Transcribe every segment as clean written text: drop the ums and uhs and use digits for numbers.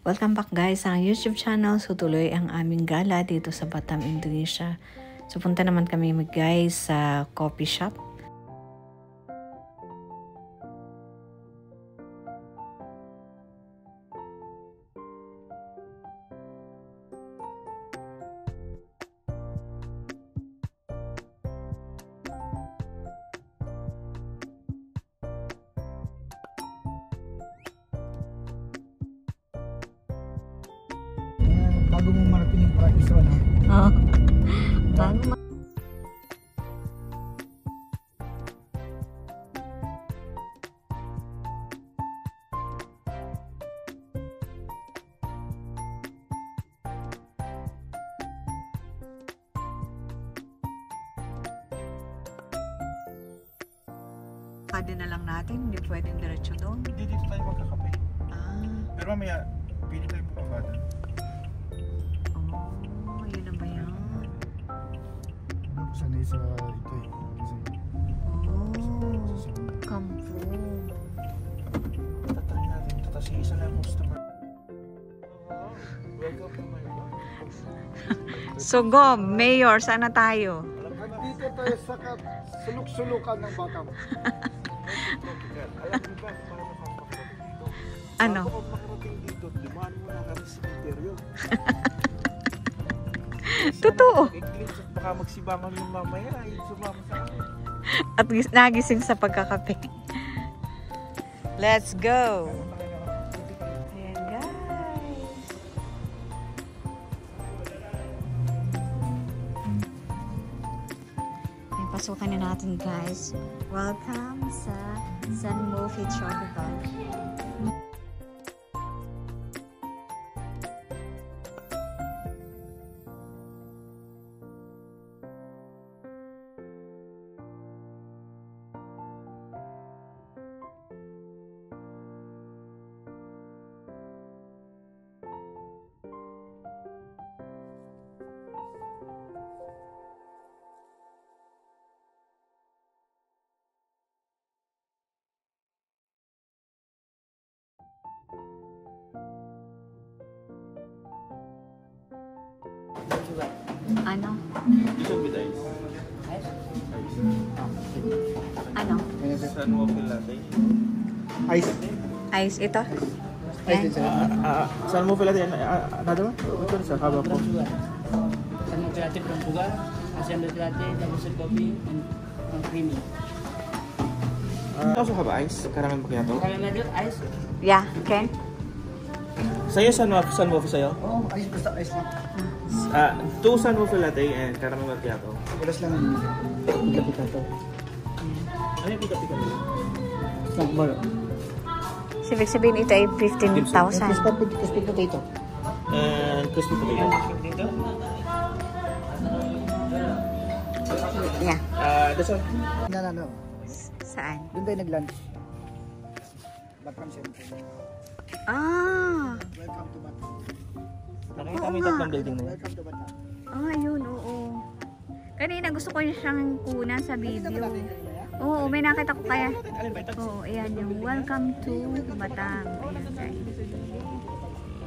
Welcome back guys sa YouTube channel. So tuloy ang aming gala dito sa Batam, Indonesia. So punta naman kami guys sa coffee shop. Bago mong marating yung practice run, ha? Oo. Bago Pwede na lang natin, hindi pwedeng diretso doon. Hindi dito tayo magkakape. Pero mamaya, pili tayo bumaba doon. Oh, yun na ba yan? Ako sanay sa ito eh. Kasi, Kampo. tatry natin ito. Tapos yung isa lang customer. Welcome to my vlog. So go, Mayor, sana tayo? Dito tayo sa suluk-sulukan ng Batam. Alam mo ba, paano makakarating dito? Ano? Bago ka makarating dito, dumaan mo na kami sa interior. Totoo. Eclipse at baka magsibangan yung mamaya, yung sumama sa akin. At nagising sa pagkakape. Let's go! Ayan guys. Ayan, pasukan na natin guys. Welcome sa San Mofi Tropical. Ano? Ano? San Mofi Latte. Ice. Ice ito? Ice din sir. San Mofi Latte. Another one? Ito rin sir. Haba po. San Mofi Latte from Puga, Asian Latte, double coffee, and creamy. Also have ice? Karamel macchiato? Caramel ice? Yeah, Ken? Sa'yo, San Mofi sa'yo? Oh, ice basta ice lang. 2 San Mofi Latte and caramel macchiato. Kulas lang ang pika-pika to. Ano yung pika-pika? Snack bar. Ibig sabihin ito ay 15,000. Crispy potato. And crispy potato. Dito? Yeah. That's all. No. Saan? Doon tayo nag-lunch. Batam Center. Ah! Welcome to Batam. Nakita mo yung tatlong building na yun? Welcome to Batam. Ah, ayun, oo. Kanina gusto ko siyang kunan sa video. Oo, may nakita ko kaya. Oo, ayan yung welcome to Batam. Ayan guys.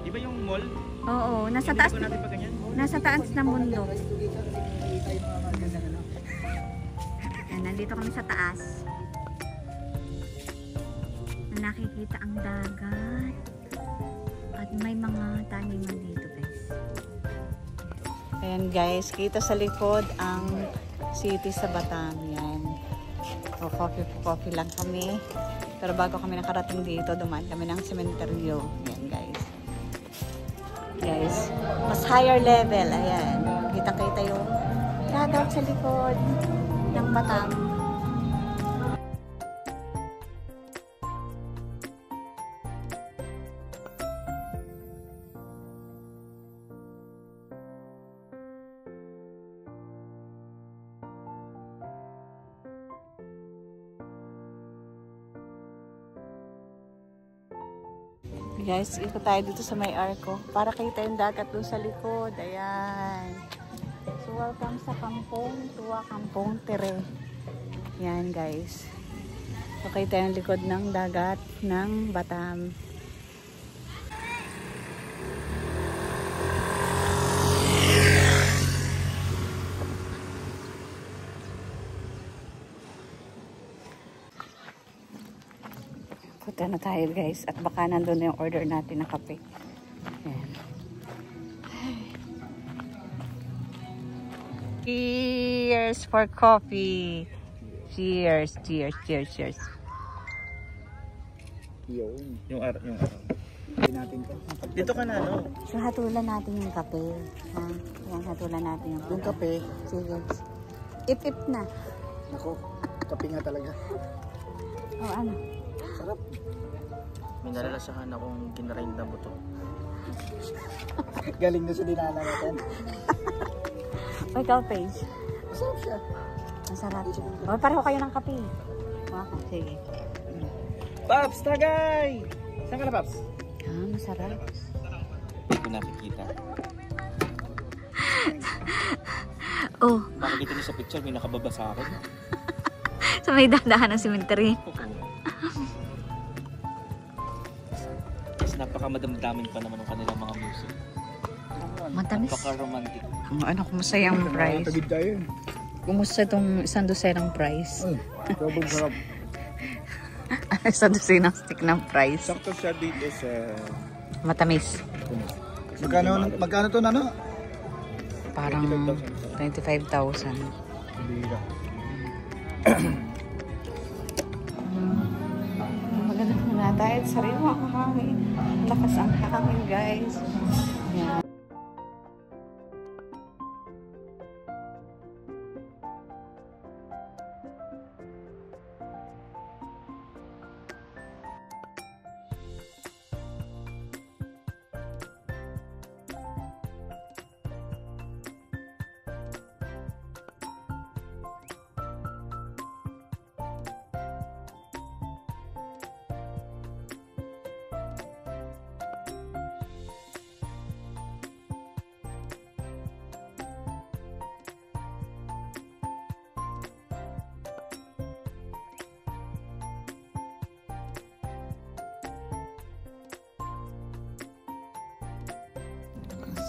Di ba yung mall? Oo, nasa taas. Natin pa ganyan? Nasa taas ng bundok. Ayan, nandito kami sa taas. Nakikita ang dagat. At may mga taniman dito guys. Ayan guys, kita sa likod ang city sa Batam. Yan. O, coffee lang kami. Pero bago kami nakarating dito, dumaan kami ng sementeryo. Ayan guys. Guys, mas higher level. Ayan. Kita-kita yung dagat sa likod ng Batam. Guys, ikot tayo dito sa may arko para kita yung dagat doon sa likod. Ayan. So, welcome sa Kampong Tua, Kampong Tere. Yan guys. So, kita yung likod ng dagat ng Batam. Punta na tayo guys. At baka nandun na yung order natin na kape. Ayan. Cheers for coffee. Cheers, cheers, cheers, cheers. Yung araw. Dito ka na, no? So, hatulan natin yung kape. Ha? Yan, hatulan natin yung kape. Sige. Ip-ip na. Ako, kape nga talaga. O, ano? Sarap. May nalalasahan akong ginarind na buto. Galing na sa dinala natin. O, ikaw, Paige. Masarap siya. Masarap. O, pareho kayo ng kape. Okay, sige. Paps, tagay! Saan ka na, Paps? Ah, masarap. Hindi ko nakikita. Oh, Nakikita niyo sa picture, may nakababa sa akin. so may dahan ng cemetery. Kasi napakamadamdamin pa naman ng kanilang mga music. Matamis. Napaka-romantic. Ano, kumusta yung price? Tagid tayo. Kumusta itong isang dosenang price? Sobrang sarap. Isang dosenang stick ng price. Sakto siya dito sa... Matamis. Magkano to na, no? Parang 25,000. Maganda na tayo. Sariwa ang hangin. Lakas ang hangin, guys. Yan.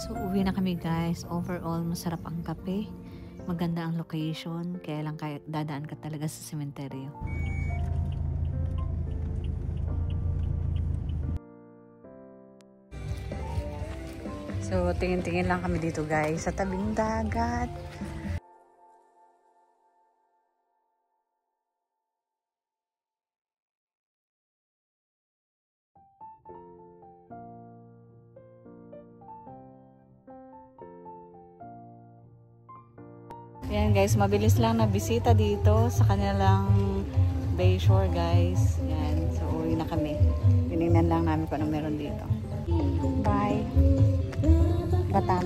So, uwi na kami guys. Overall, masarap ang kape. Maganda ang location. Kaya lang dadaan ka talaga sa sementeryo. So, tingin-tingin lang kami dito guys sa tabing dagat. Ayan guys, mabilis lang na bisita dito sa kanilang Bayshore guys. Ayan, so uwi na kami. Tinignan lang namin kung ano meron dito. Bye! Batam.